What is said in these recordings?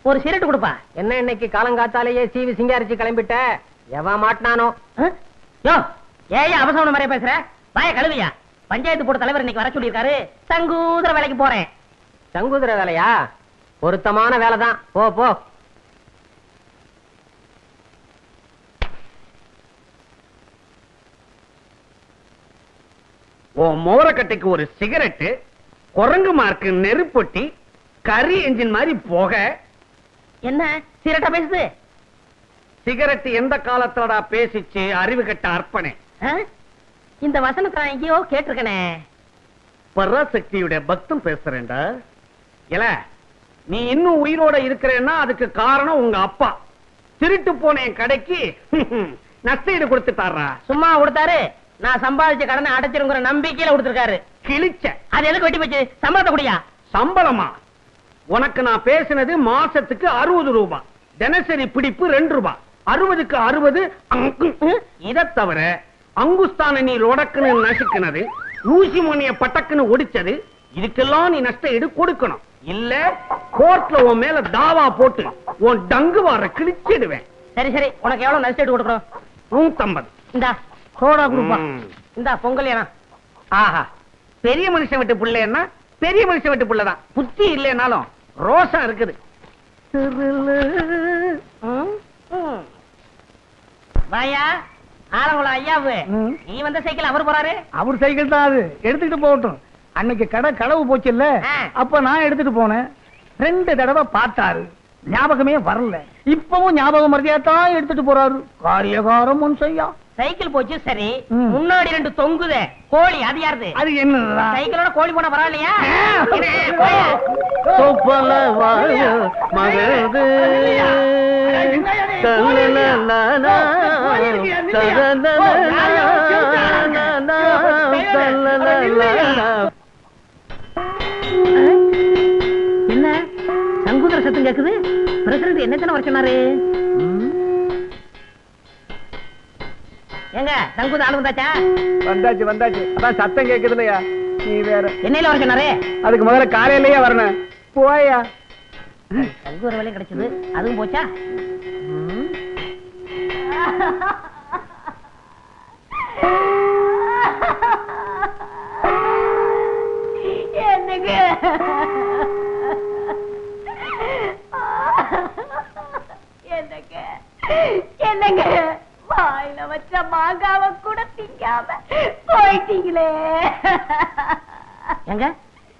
ஒரு சிரட்டு கொடுப்பா. என்ன இன்னைக்கு காலங்காத்தாலேயே சீவி சிங்காரிச்சு கிளம்பிட்ட? எவன் மாட்டினானோ? யோ, ஏன் அவசரம் மாதிரியே பேசுற? வாய கழுவியா? பஞ்சாயத்து போர்டு தலைவர் இன்னைக்கு வர சொல்லியிருக்காரு. சங்கூதர வேலைக்கு போறேன். சங்கூதர வேலையா? பொருத்தமான வேலைதான். போ போ. ஓ மோரக்கட்டைக்கு ஒரு சிகரெட்டு, குரங்கு மார்க்கு நெருப்பொட்டி, கரி என்ஜின் மாதிரி போக. என்ன சிரட்டா பேசுது? சிகரெட் எந்த காலத்தோட பேசிச்சு? அறிவு கட்ட அர்ப்பணே. இந்த வசனத்தை நான் எங்கேயோ கேட்டிருக்கனே. பராசக்தியுடைய பக்தம் பேசுறேன்டா. இல்ல நீ இன்னும் உயிரோட இருக்கிறேன்னா அதுக்கு காரணம் உங்க அப்பா. திருட்டு போன என் கடைக்கு நஷ்டஈடு கொடுத்துட்டாரா? சும்மா கொடுத்தாரு. நான் சம்பாதிச்ச கடனை அடைச்சிருங்கிற நம்பிக்கையில கொடுத்திருக்காரு. கிழிச்ச. அது எதுக்கு வெட்டி போச்சு? சம்பளத்தை குடியா? சம்பளமா? உனக்கு நான் பேசினது மாசத்துக்கு 60 ரூபாய், தினசரி பிடிப்பு 2 ரூபாய். 60க்கு 60. இதை தவிர அங்குஸ்தான நீ ரொடக்குன்னு நசுக்குனது, ஊசி மணிய பட்டக்குன்னு ஒடிச்சது, இதுக்கெல்லாம் நீ நஷ்ட ஈடு கொடுக்கணும். இல்ல கோர்ட்ல உன் மேல தாவா போட்டு உன் டங்கு வார கிழிச்சிடுவேன். சரி சரி, உனக்கு எவ்வளவு நஷ்ட ஈடு கொடுக்கணும்? 150. இந்தா சோடா குடுப்பா. இந்தா பொங்கல். ஏனா ஆஹா, பெரிய மனுஷன் விட்டு புள்ளேன்னா பெரிய மனுஷன் விட்டு புள்ளதான். புத்தி இல்லைனாலும் ரோசம் இருக்குது. வாயா ஆலங்குளம் ஐயாவு, நீ வந்த சைக்கிள் அவர் போறாரு. அவர் சைக்கிள் தான், அது எடுத்துக்கிட்டு போகட்டும். அன்னைக்கு கடை களவு போச்சு இல்ல, அப்ப நான் எடுத்துட்டு போனேன். 2 தடவை பார்த்தாரு, ஞாபகமே வரல. இப்பவும் ஞாபகம் மறதியாத்தான் எடுத்துட்டு போறாரு. காரியகாரம் முன் செய்யா. சைக்கிள் போச்சு சரி, முன்னாடி 2 தொங்குதே கோழி, அது யாருது? அது என்ன? சைக்கிளோட கோழி போனா பரவாயில்லையா? என்ன சங்கூதர சத்தம் கேக்குது? பிரசிடண்ட் என்ன வர சொன்னாரு? எங்க சங்கூத ஆளு வந்தாச்சா? வந்தாச்சு வந்தாச்சு. அதான் சத்தம் கேக்குது இல்லையா? நீ வேற என்னையில வர சொன்னாரு? அதுக்கு முதல்ல காலையிலேயே வரணும். போயா. சங்கூதர வேலையும் கிடைச்சது, அதுவும் போச்சா? என்னங்க என்னங்க என்னங்க வாயில வச்ச மாங்காவ கூட திங்காம போயிட்டீங்களே. எங்க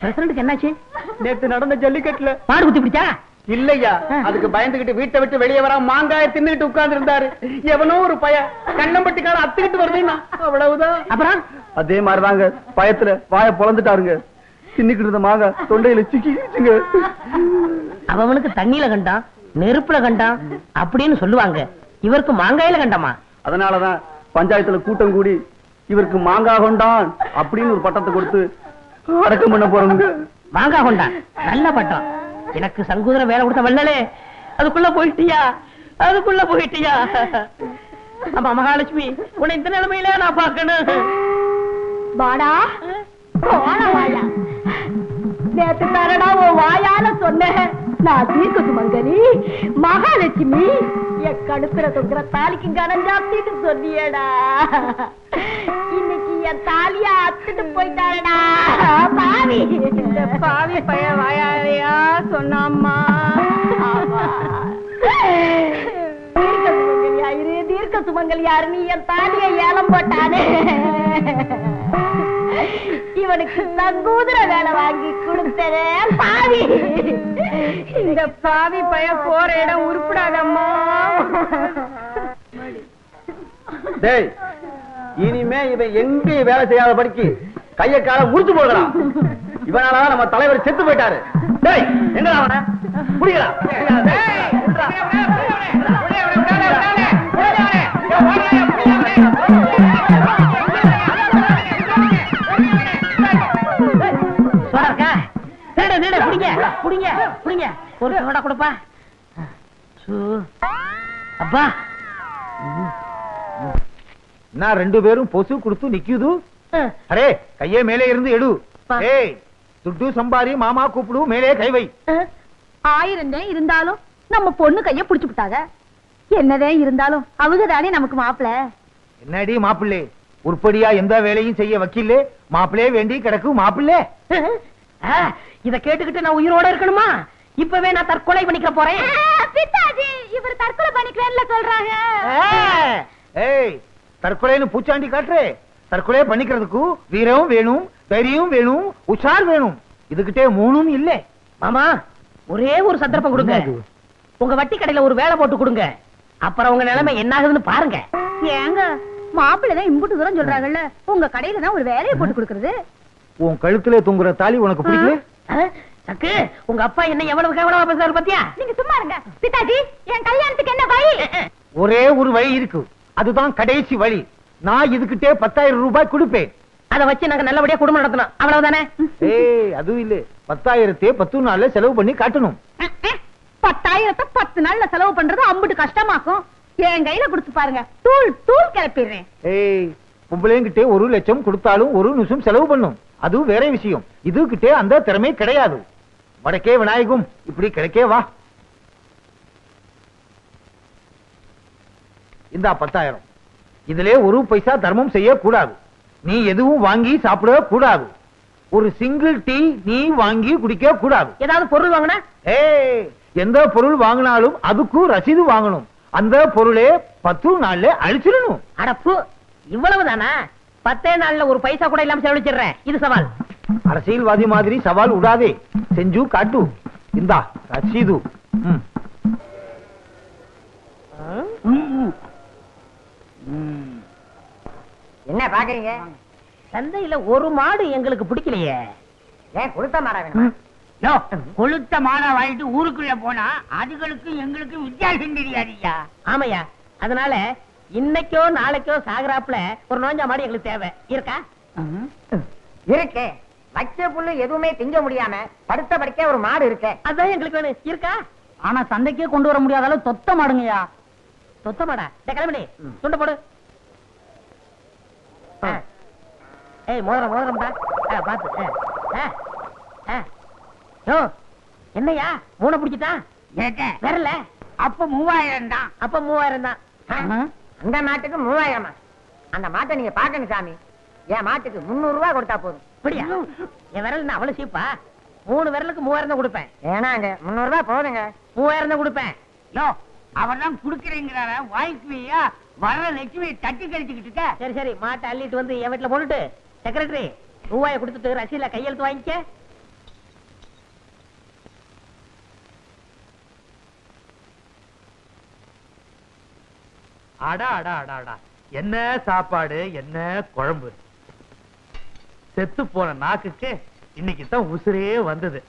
பிரசிடண்ட்க்கு என்னாச்சு? நேத்து நடந்த ஜல்லிக்கட்டுல மாடு குத்தி பிடிச்சா? இல்லையா, அதுக்கு பயந்துகிட்டு வீட்டை விட்டு வெளியே வர மாங்காய தின்னுட்டு உட்கார்ந்து இருந்தாரு. எவனோ ஒரு பய கண்ணம்பட்டிக்கார அத்துக்கிட்டு வருதுன்னா அவ்வளவுதான். அப்புறம் அதே மாதிரிதாங்க, பயத்துல வாய பொளந்துட்டாருங்க. தின்னுக்கிட்டு இருந்த மாங்காய் தொண்டையில சிக்கிச்சுங்க. அவனுக்கு தண்ணியில கண்டான், நெருப்புல கண்டான் அப்படின்னு சொல்லுவாங்க. இவருக்கு மாங்காயில கண்டமா? அதனாலதான் பஞ்சாயத்துல கூட்டம் கூடி இவருக்கு மாங்காய் கொண்டான் அப்படின்னு ஒரு பட்டத்தை கொடுத்து அடக்கம் பண்ண போறோங்க. மாங்காய் கொண்டான் நல்ல பட்டம். எனக்கு சங்கூதர வேலை கொடுத்த வல்லலே, அதுக்குள்ள போயிட்டியா? அதுக்குள்ள போயிட்டியா? ஆமா மகாலட்சுமி, உன்னை இந்த நிலைமையில நான் பாக்கணும். வாடா வாயா, நேத்து தரடா உன் வாயால சொன்னேன். நான் தீர்க்க சுமங்கலி மகாலட்சுமி, என் கடுப்புற தொங்குற தாலிக்கு கடன் ஜாப்தின்னு சொன்னியடா. இன்னைக்கு என் தாலியா அத்துட்டு போயிட்டாரடா பாவி. இந்த பாவி பைய வாயாலையா சொன்னாம்மா. தீர்க்க சுமங்கலி யாரு? நீ என் தாலிய ஏலம் போட்டானே, இவனுக்கு சங்கூதர வேலை வாங்கி கொடுத்ததே பாவி. இந்த பாவி பைய போற இடம் உருப்படாதம்மா. டேய், இனிமே இவன் எங்கேயும் வேலை செய்யாத படிக்கு கைய கால முடிச்சு போடுறான். இவனாலதான் நம்ம தலைவர் செத்து போயிட்டாரு. டேய், எங்கடா அவன புடிக்கலாம். ஒரு சோடா கொடுப்பா. அப்பா நான் 2 பேரும் பொசு கொடுத்து நிக்குது. அரே கையே மேலே இருந்து எடு. ஏய் துட்டு சம்பாரி மாமா கூப்பிடு, மேலே கை வை. 1000 இருந்தாலும் நம்ம பொண்ணு கைய புடிச்சு விட்டாங்க. என்னதே இருந்தாலும் அவங்க தானே நமக்கு மாப்பிள்ள. என்னடி மாப்பிள்ளை, உருப்படியா எந்த வேலையும் செய்ய வக்கீல்லே, மாப்பிள்ளையே வேண்டி கிடக்கு மாப்பிள்ளை. இத கேட்டுக்கிட்டு நான் உயிரோட இருக்கணுமா? இப்பவே நான் தற்கொலை பண்ணிக்க போறேன். பித்தாஜி, இவர் தற்கொலை பண்ணிக்கிறேன்னு சொல்றாங்க. ஏய், தற்கொலைன்னு பூச்சாண்டி காட்டுறே. தற்கொலை பண்ணிக்கிறதுக்கு வீரம் வேணும், தைரியம் வேணும், உஷார் வேணும். இதுகிட்டே மூணும் இல்ல. மாமா, ஒரே ஒரு சந்தர்ப்பம் கொடுங்க. உங்க வட்டி கடையில ஒரு வேலை போட்டு கொடுங்க. அப்புறம் உங்க நிலைமை என்ன ஆகுதுன்னு பாருங்க. ஏங்க, மாப்பிள்ளை இம்புட்டு தூரம் சொல்றாங்கல்ல, உங்க கடையில தான் ஒரு வேலையை போட்டு கொடுக்கறது. உன் கழுத்துல தொங்குற தாலி உனக்கு பிடிக்கல? சக்கு, உங்க அப்பா என்ன எவ்வளவு கேவலமா பேசுறாரு பாத்தியா? நீங்க சும்மா இருங்க. பிதாஜி, என் கல்யாணத்துக்கு என்ன வழி? ஒரே ஒரு வழி இருக்கு, அதுதான் கடைசி வழி. நான் இதுகிட்டே 10,000 ரூபாய் கொடுப்பேன். அதை வச்சு நாங்க நல்லபடியா குடும்பம் நடத்தணும், அவ்வளவுதானே? ஏய், அதுவும் இல்ல, 10,000 10 நாள்ல செலவு பண்ணி காட்டணும். 10,000 10 நாள்ல செலவு பண்றது அம்புட்டு கஷ்டமாக்கும். என் கையில கொடுத்து பாருங்க, தூள் தூள் கிளப்பிடுறேன். ஏய், பொம்பளைங்கிட்டே 1 லட்சம் கொடுத்தாலும் 1 நிமிஷம் செலவு பண்ணும். அதுவும் வேற விஷயம். இதுகிட்டே அந்த திறமை கிடையாது. வடக்கே விநாயகம், இப்படி கிடைக்கே வா. இந்த 10,000 இதிலே 1 பைசா தர்மம் செய்ய கூடாது. நீ எதுவும் வாங்கி சாப்பிட கூடாது. ஒரு சிங்கிள் டீ நீ வாங்கி குடிக்க கூடாது. ஏதாவது பொருள் வாங்கினா? ஏய், எந்த பொருள் வாங்கினாலும் அதுக்கு ரசீது வாங்கணும். அந்த பொருளே 10 நாள்ல அழிச்சிடணும். அடப்பு, இவ்வளவுதானா? 10 நாள்ல 1 பைசா கூட இல்லாம செலவழிச்சிடுறேன். இது சவால். அரசியல்வாதி மாதிரி சவால் விடாதே, செஞ்சு காட்டு. இந்தா ரசீது. என்ன பாக்குறீங்க? சந்தையில ஒரு மாடு எங்களுக்கு பிடிக்கலையே. ஏன் கொளுத்த மாடா வேணும்? கொளுத்த மாடா வாங்கிட்டு ஊருக்குள்ள போனா அதுகளுக்கு எங்களுக்கு வித்தியாசம் தெரியாதியா? ஆமையா, அதனால இன்னைக்கோ நாளைக்கோ சாகராப்புல ஒரு நோஞ்சா மாடு எங்களுக்கு தேவை. இருக்கா? இருக்கு. வச்ச புல்லு எதுவுமே திங்க முடியாம படுத்த படுக்க ஒரு மாடு இருக்கு. அதான் எங்களுக்கு வேணும். இருக்கா? ஆனா சந்தைக்கே கொண்டு வர முடியாத அளவு தொத்த மாடுங்கயா. தொத்த மாடா? கிளம்பி துண்ட போடு. ஏய், மோதிரம் மோதிரம்டா, பாத்து. என்னையா மூணை பிடிச்சிட்டா? வரல. அப்ப 3000 தான். அப்ப 3000 தான். அந்த மாட்டுக்கு 3000. அந்த மாட்டை நீங்க பாக்கணும் சாமி. என் மாட்டுக்கு 300 ரூபாய் கொடுத்தா போதும். அப்படியா? என் விரல் அவ்வளவு சீப்பா? 3 விரலுக்கு 3000 தான் கொடுப்பேன். ஏனாங்க 300 ரூபாய் போதுங்க. 3000 தான் கொடுப்பேன். அவர் தான் குடுக்கறீங்கிறார வாய்க்குவியா? வர லட்சுமி தட்டி கழிச்சுக்கிட்டு இருக்க. சரி சரி, மாட்டை அள்ளிட்டு வந்து என் வீட்டுல போட்டுட்டு செக்ரட்டரி ரூபாயை கொடுத்துட்டு ரசீல கையெழுத்து வாங்கிக்க. அடா அடா அடா அடா, என்ன சாப்பாடு, என்ன குழம்பு. செத்து போன நாக்குக்கு இன்னைக்கு தான் உசுரே வந்தது.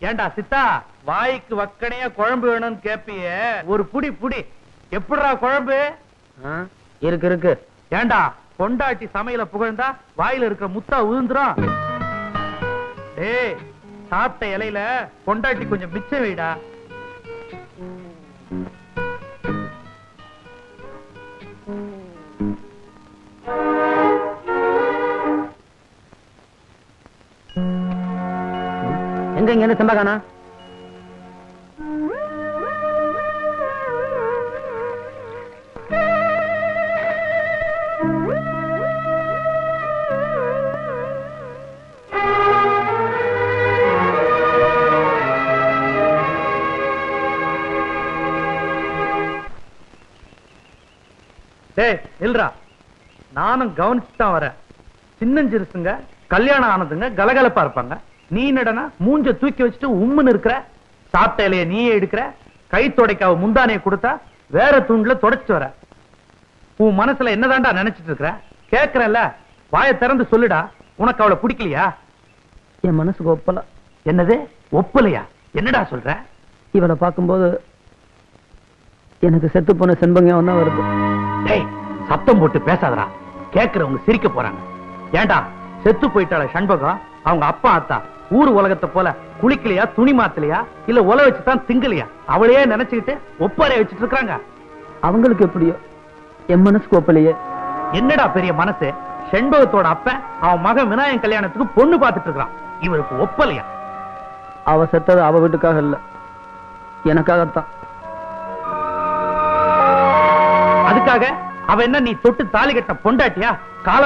ஏண்டா சித்தா, வாய்க்கு வக்கனையா குழம்பு வேணும்னு கேப்பிய, ஒரு புடி புடி. எப்படிடா குழம்பு? இருக்கு இருக்கு. ஏண்டா, பொண்டாட்டி சமையல புகழ்ந்தா வாயில இருக்கிற முத்தா உதிர்ந்துரும். டேய், சாப்பிட்ட இலையில பொண்டாட்டி கொஞ்சம் மிச்சம் வைடா. எங்க இங்க என்ன செம்பகானா? டேய் இல்லரா, நானும் கவனிச்சுதான் வரேன். சின்னஞ்சிறுசுங்க கல்யாணம் ஆனதுங்க கலகலப்பா இருப்பாங்க. நீ நடனா மூஞ்ச தூக்கி வச்சுட்டு உம்முன்னு இருக்கிற. சாப்பிட்ட இலைய நீயே எடுக்கிற. கை தொடைக்காவ முந்தானைய கொடுத்தா வேற தூண்ல தொடச்சு வர. உன் மனசுல என்னதான்டா நினைச்சிட்டு இருக்கிற? கேக்குறல, வாயை திறந்து சொல்லுடா. உனக்கு அவளை பிடிக்கலையா? என் மனசுக்கு ஒப்பல. என்னது ஒப்பலையா? என்னடா சொல்ற? இவளை பார்க்கும்போது எனக்கு செத்து போன செண்பகம் தான் வருது. டேய், சத்தம் போட்டு பேசாதடா, கேக்குறவங்க சிரிக்க போறாங்க. ஏண்டா, செத்து போயிட்டாள சண்பகம் அவங்க அப்பா அத்தா ஊர் உலகத்தை போல குளிக்கலையா, துணி மாத்தலையா, இல்ல உல வச்சுதான் திங்கலையா? அவளையே நினைச்சுக்கிட்டு ஒப்பாரைய வச்சுட்டு இருக்காங்க. அவங்களுக்கு எப்படியோ, என் மனசுக்கு ஒப்பலையே. என்னடா பெரிய மனசு? செண்பகத்தோட அப்ப அவன் மகன் விநாயகன் கல்யாணத்துக்கு பொண்ணு பார்த்துட்டு இருக்கான். இவருக்கு ஒப்பலையா? அவ செத்தது அவ வீட்டுக்காக இல்ல, எனக்காகத்தான். அதுக்காக அவ என்ன நீ தொட்டு தாலி கட்ட பொண்டாட்டியா? காலம்